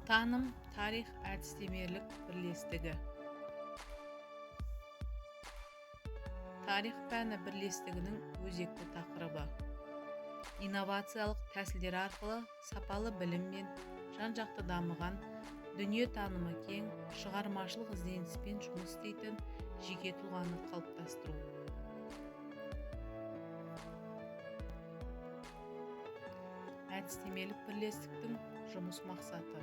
Таным, тарих, әдістемелік бірлестігі. Тарих пәні бірлестігінің өзекті тақырыбы. Инновациялық тәсілдер арқылы сапалы білім мен жан-жақты дамыған, дүние танымы кең, шығармашылық ізденіспен жұмыс істейтін жеке тұлғаны қалыптастыру. Әдістемелік бірлестіктің жұмыс мақсаты: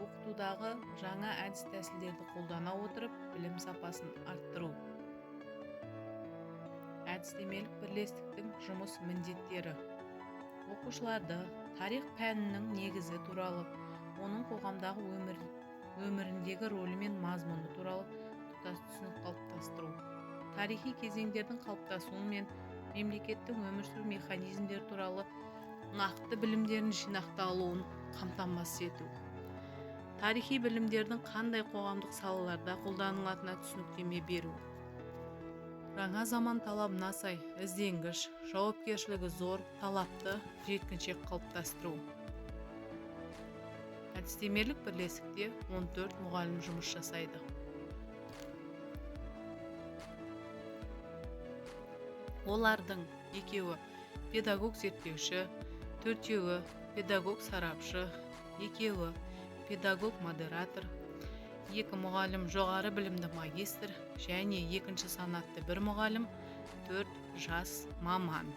оқытудағы жаңа әдіс-тәсілдерді қолдана отырып, білім сапасын арттыру. Әдістемелік бірлестіктің жұмыс міндеттері: оқушыларды тарих пәнінің негізі туралы, оның қоғамдағы өміріндегі рөлі мен мазмұны туралы тұтас түсінік қалыптастыру. Тарихи кезеңдердің қалыптасуы мен мемлекеттің өмір сүру механизмдері туралы нақты білімдердің жинақталуын қамтамасыз ету. Тарихи білімдердің қандай қоғамдық салаларда қолданылатынына түсініктеме беру. Жаңа заман талабына сай, ізденгіш, жауапкершілігі зор, талапты жеткіншек қалыптастыру. Әдістемелік бірлестікте 14 мұғалім жұмыс жасайды. Олардың екеуі педагог зерттеуші, төртеуі педагог сарапшы, екеуі педагог модератор, 2 мұғалім жоғары білімді магистр және екінші санатты 1 мұғалім, 4 жас маман.